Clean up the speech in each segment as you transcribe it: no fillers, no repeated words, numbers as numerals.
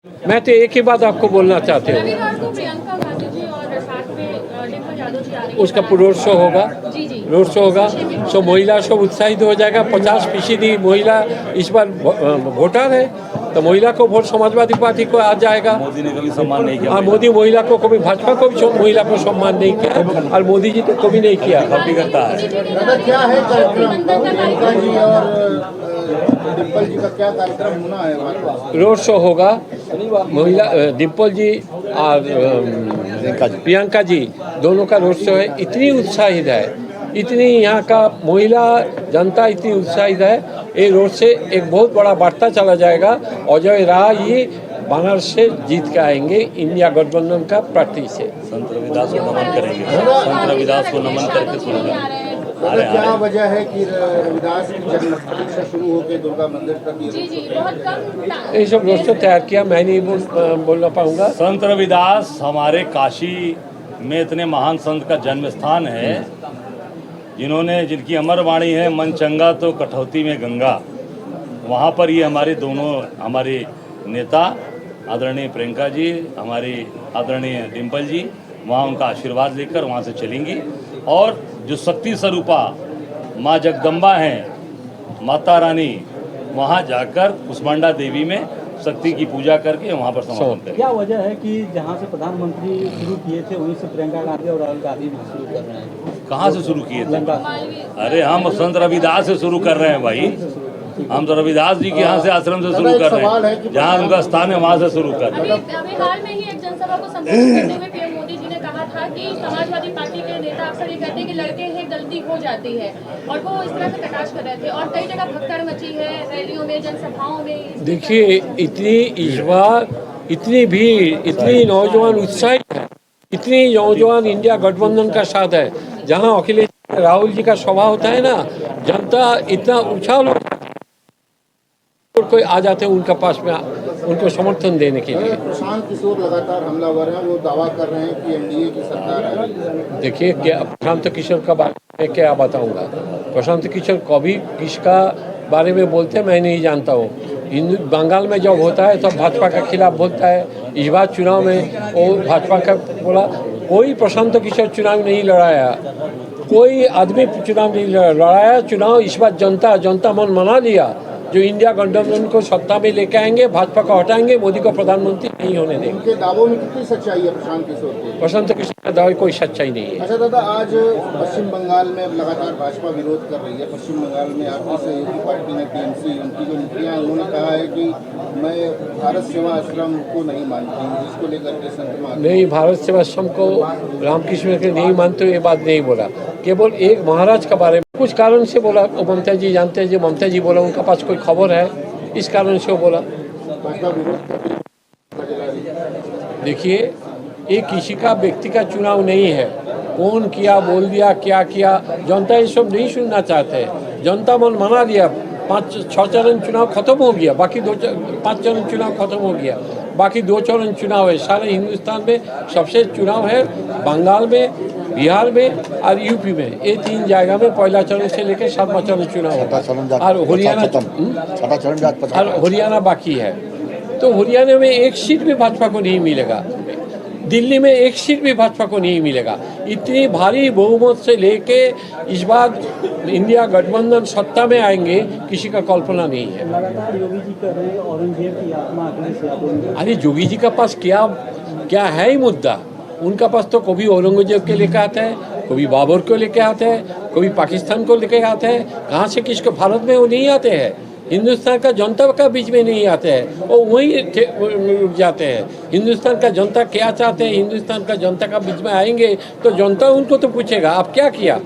मैं तो एक ही बात आपको बोलना चाहते हूँ, रविवार को प्रियंका गांधी जी और साथ में डिम्पल यादव जी आ रही हैं। उसका रोड शो होगा, जी जी रोड शो होगा, सो महिला सब उत्साहित हो जाएगा। 50% महिला इस बार वोटर है, तो महिला को वोट समाजवादी पार्टी को आ जाएगा। मोदी ने कभी सम्मान नहीं किया। और मोदी महिला को कभी, भाजपा को भी महिला को सम्मान नहीं किया, और मोदी जी तो कभी नहीं किया। भी करता है। क्या है कार्यक्रम प्रियंका जी और डिम्पल जी का क्या कार्यक्रम होना है हमारे पास? रोड शो होगा, महिला डिम्पल जी और प्रियंका जी दोनों का रोड शो है। इतनी उत्साहित है, इतनी यहाँ का महिला जनता इतनी उत्साहित है, ये रोड से एक बहुत बड़ा वार्ता चला जाएगा। अजय राय ये बनारस से जीत के आएंगे इंडिया गठबंधन का प्रार्थी से। संत रविदास को नमन करेंगे, संत रविदास को नमन करके शुरू करेंगे। क्या वजह है कि रविदास की जन्मस्थली से शुरू होकर दुर्गा मंदिर तक जी जी बहुत कम ये सब रोड शो तैयार किया, मैं नहीं बोलना पाऊंगा। संत रविदास हमारे काशी में इतने महान संत का जन्म स्थान है, जिन्होंने जिनकी अमर वाणी है मन चंगा तो कठौती में गंगा। वहाँ पर ये हमारे नेता आदरणीय प्रियंका जी, हमारी आदरणीय डिम्पल जी वहाँ उनका आशीर्वाद लेकर वहाँ से चलेंगी। और जो शक्ति स्वरूपा माँ जगदम्बा हैं, माता रानी, वहाँ जाकर कुष्मांडा देवी में शक्ति की पूजा करके वहाँ पर समापन करेंगे। क्या वजह है कि जहाँ से प्रधानमंत्री शुरू किए थे वहीं से प्रियंका गांधी और राहुल गांधी भी शुरू कर रहे हैं? कहाँ से शुरू किए थे? लंका अरे हम संत रविदास से शुरू कर रहे हैं भाई। हम तो रविदास जी के यहाँ से आश्रम से शुरू कर रहे हैं, जहाँ उनका स्थान है वहाँ से शुरू कर रहे हैं। अभी हाल में ही एक जनसभा को संबोधित करते हुए पीएम मोदी जी ने कहा था कि समाजवादी पार्टी के नेता अक्सर ये कहते हैं कि लड़के हैं गलती हो जाती है, और वो इस तरह से कटाक्ष कर रहे थे। और कई जगह भगदड़ मची है रैलियों में, जनसभाओं में। देखिए, इतनी इस बार इतनी भीड़, इतनी नौजवान उत्साहित है, इतनी नौजवान इंडिया गठबंधन का साथ है। जहाँ अखिलेश राहुल जी का सभा होता है ना, जनता इतना उछाल कोई आ जाते हैं उनका पास में, उनको समर्थन देने के लिए। प्रशांत किशोर लगातार हमलावर हैं, वो दावा कर रहे हैं कि एनडीए की सरकार है। देखिए, क्या प्रशांत किशोर का बारे में क्या बताऊंगा। प्रशांत किशोर कभी किसका बारे में बोलते हैं मैं नहीं जानता हूँ। हिंदू बंगाल में जब होता है तो भाजपा के खिलाफ बोलता है, इस बार चुनाव में वो भाजपा का बोला। कोई प्रशांत किशोर चुनाव नहीं लड़ाया, कोई आदमी चुनाव नहीं लड़ाया। चुनाव इस बार जनता मन मना लिया। जो इंडिया गठबंधन को सत्ता में लेके आएंगे, भाजपा को हटाएंगे, मोदी को प्रधानमंत्री नहीं होने देंगे। उनके दावों में कितनी सच्चाई है प्रशांत किशोर की? प्रशांत किशोर का दावे कोई सच्चाई नहीं है। अच्छा दादा, आज पश्चिम बंगाल में लगातार भाजपा विरोध कर रही है। पश्चिम बंगाल में आपकी सहयोगी पार्टी ने टीएमसी, उनकी जो नीतियाँ, उन्होंने कहा है कि मैं भारत सेवा आश्रम को नहीं मानती हूँ, जिसको लेकर के संत नहीं, भारत सेवा आश्रम को रामकृष्ण के नहीं मानते, ये बात नहीं बोला। केवल एक महाराज के बारे में कुछ कारण से बोला। वो ममता जी जानते हैं, जो ममता जी बोला उनका पास कोई खबर है, इस कारण से वो बोला। देखिए, ये किसी का व्यक्ति का चुनाव नहीं है। कौन किया, बोल दिया, क्या किया, जनता ये सब नहीं सुनना चाहते। जनता मन मना लिया। 5-6 चरण चुनाव खत्म हो गया, बाकी 5 चरण चुनाव खत्म हो गया, बाकी 2 चरण चुनाव है। सारे हिंदुस्तान में सबसे चुनाव है बंगाल में, बिहार में और यूपी में। ये 3 जगह में पहला चरण से लेकर 7वां चरण चुनाव होगा। और हरियाणा बाकी है। तो हरियाणा में एक सीट भी भाजपा को नहीं मिलेगा, दिल्ली में एक सीट भी भाजपा को नहीं मिलेगा। इतनी भारी बहुमत से लेके इस बार इंडिया गठबंधन सत्ता में आएंगे, किसी का कल्पना नहीं है। लगातार योगी जी कर रहे हैं औरंगजेब की आत्मा अखिलेश यादव। अरे योगी जी का पास क्या है ही मुद्दा। उनका पास तो कभी औरंगजेब के लेके आते हैं, कभी बाबर को लेके आते हैं, कभी पाकिस्तान को लेके आते हैं। कहाँ से किसको, भारत में वो नहीं आते हैं, हिंदुस्तान का जनता का बीच में नहीं आते हैं, वो वहीं रुक जाते हैं। हिंदुस्तान का जनता क्या चाहते हैं, हिंदुस्तान का जनता का बीच में आएंगे तो जनता उनको तो पूछेगा आप क्या किया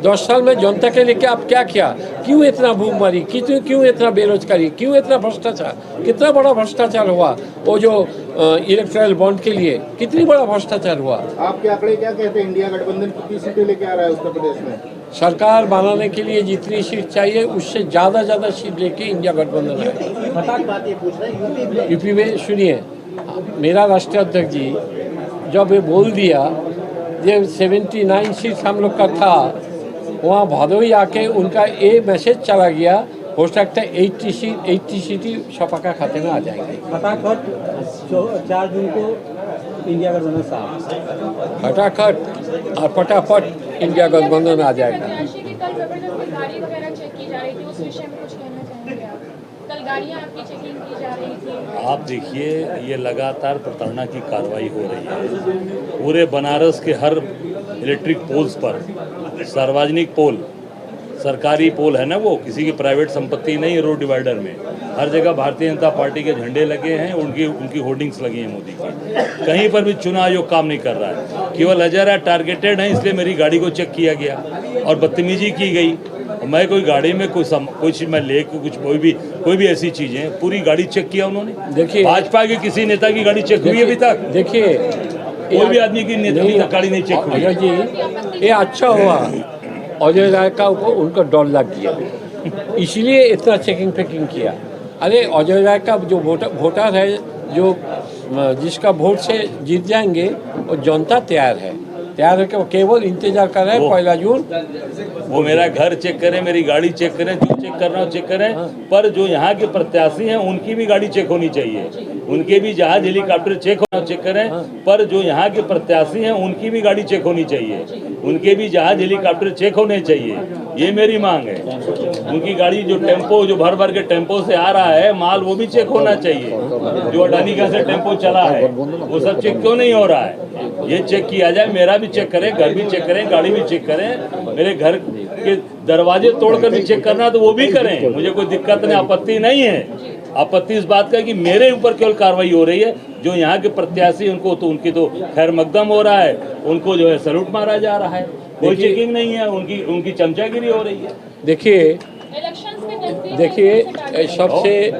10 साल में, जनता के लिए आप क्या किया, क्यों इतना भूखमरी, क्यों इतना बेरोजगारी, क्यों इतना भ्रष्टाचार, कितना बड़ा भ्रष्टाचार हुआ। वो जो इलेक्ट्रल बॉन्ड के लिए कितनी बड़ा भ्रष्टाचार हुआ। आपके आंकड़े क्या कहते हैं? इंडिया गठबंधन कितनी सीटें लेके आ रहा है उत्तर प्रदेश में? सरकार बनाने के लिए जितनी सीट चाहिए उससे ज़्यादा सीट लेके इंडिया गठबंधन है। यूपी में सुनिए, मेरा राष्ट्रीय अध्यक्ष जी जब ये बोल दिया, जब 79 सीट हम लोग का था, वहाँ भदोही आके उनका ये मैसेज चला गया हो सकता है 80 सीटें सपा का खाते में आ जाएंगे। फटाफट 4 जून को इंडिया गठबंधन साहब फटाफट और फटाफट इंडिया गठबंधन आ जाएगा। प्रत्याशी की कल जबरदस्ती गाड़ी वगैरह चेक की जा रही थी, उस विषय में कुछ कहना चाहेंगे आप? कल गाड़ियां आपकी चेकिंग की जा रही थी। आप देखिए, ये लगातार प्रताड़ना की कार्रवाई हो रही है। पूरे बनारस के हर इलेक्ट्रिक पोल्स पर, सार्वजनिक पोल, सरकारी पोल है ना, वो किसी की प्राइवेट संपत्ति नहीं है, रोड डिवाइडर में हर जगह भारतीय जनता पार्टी के झंडे लगे हैं, उनकी होर्डिंग्स लगी हैं मोदी की। कहीं पर भी चुनाव आयोग काम नहीं कर रहा है, केवल अजरा टारगेटेड है, इसलिए मेरी गाड़ी को चेक किया गया और बदतमीजी की गई। मैं कोई गाड़ी में कोई चीज़ मैं ले कुछ कोई भी ऐसी चीज़ें, पूरी गाड़ी चेक किया उन्होंने। देखिए, भाजपा के किसी नेता की गाड़ी चेक हुई अभी तक? देखिए, कोई भी आदमी की नेता की गाड़ी नहीं चेक हुई। अजय जी, ये अच्छा हुआ अजय राय का ऊपर उनको डर लग गया, इसलिए इतना चेकिंग फेकिंग किया। अरे अजय राय का जो वोटर है, जो जिसका वोट से जीत जाएंगे, वो जनता तैयार है कि वो केवल इंतजार कर रहे हैं 1 जून। वो मेरा घर चेक करें, मेरी गाड़ी चेक करें, जो चेक करना हो चेक करें, पर जो यहाँ के प्रत्याशी हैं उनकी भी गाड़ी चेक होनी चाहिए, उनके भी जहाज हेलीकॉप्टर चेक होना चेक करें, पर जो यहाँ के प्रत्याशी हैं उनकी भी गाड़ी चेक होनी चाहिए, उनके भी जहाज हेलीकॉप्टर चेक होने चाहिए। ये मेरी मांग है। उनकी गाड़ी जो टेम्पो, जो भर भर के टेम्पो से आ रहा है माल, वो भी चेक होना चाहिए। जो अडानी का से टेम्पो चला है वो सब चेक क्यों नहीं हो रहा है? ये चेक किया जाए, मेरा भी चेक करें, घर भी चेक करें, गाड़ी भी चेक करें, मेरे घर के दरवाजे तोड़कर भी चेक करना तो वो भी करें, मुझे कोई दिक्कत नहीं, आपत्ति नहीं है। आपत्ति इस बात का कि मेरे ऊपर केवल कार्रवाई हो रही है, जो यहाँ के प्रत्याशी उनको तो उनकी तो खैर मकदम हो रहा है, उनको जो है सैल्यूट मारा जा रहा है, कोई चेकिंग नहीं है, उनकी चमचागिरी हो रही है। देखिए इलेक्शंस के नजदीक देखिए सबसे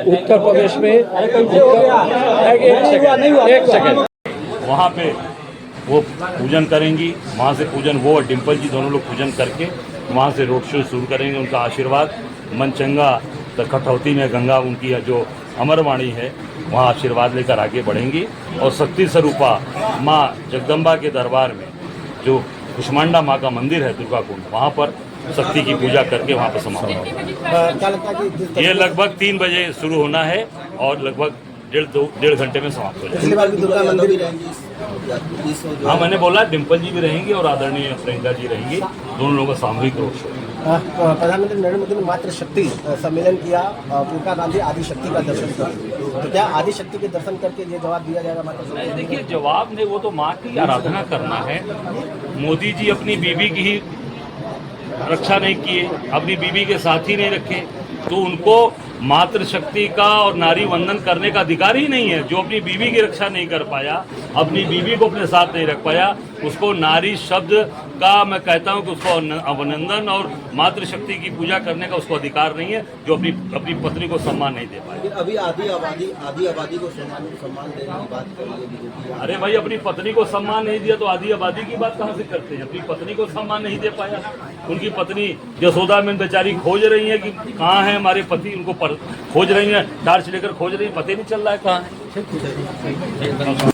उत्तर प्रदेश में एक सेकंड, वहाँ पे वो पूजन करेंगी, वहाँ से पूजन वो और डिम्पल जी दोनों लोग पूजन करके वहाँ से रोड शो शुरू करेंगे। उनका आशीर्वाद मनचंगा कठौती में गंगा, उनकी जो अमरवाणी है, वहाँ आशीर्वाद लेकर आगे बढ़ेंगी और शक्ति स्वरूपा माँ जगदम्बा के दरबार में जो कुष्मांडा माँ का मंदिर है दुर्गा कुंड, वहाँ पर शक्ति की पूजा करके वहाँ पर समापन होगा। ये लगभग 3 बजे शुरू होना है और लगभग डेढ़ घंटे में समाप्त हो जाएगा। हाँ, मैंने बोला डिम्पल जी भी रहेंगी और आदरणीय प्रियंका जी रहेंगी, दोनों लोगों का सामूहिक रोड शो। प्रधानमंत्री नरेंद्र मोदी ने मातृ शक्ति सम्मेलन किया, प्रियंका गांधी आदि शक्ति का दर्शन किया, तो क्या आदि शक्ति के दर्शन करके ये जवाब दिया जाएगा मातृ शक्ति? देखिए, जवाब नहीं, वो तो माँ की आराधना करना है। मोदी जी अपनी बीवी की ही रक्षा नहीं किए, अपनी बीवी के साथ ही नहीं रखे, तो उनको मातृशक्ति का और नारी वंदन करने का अधिकार ही नहीं है। जो अपनी बीवी की रक्षा नहीं कर पाया, अपनी बीवी को अपने साथ नहीं रख पाया, उसको नारी शब्द का मैं कहता हूं कि उसको अभिनंदन और मातृशक्ति की पूजा करने का उसको अधिकार नहीं है, जो अपनी पत्नी को सम्मान नहीं दे पाया। अभी आदि आबादी को सम्मान देने की बात कर रही है बीजेपी। अरे भाई, अपनी पत्नी को सम्मान नहीं दिया तो आदि आबादी की बात कहाँ से करते हैं? अपनी पत्नी को सम्मान नहीं दे पाया। उनकी पत्नी यशोदा में बेचारी खोज रही है कि कहाँ है हमारे पति, उनको खोज रही है, टार्च लेकर खोज रही है, पता नहीं चल रहा है कहाँ है।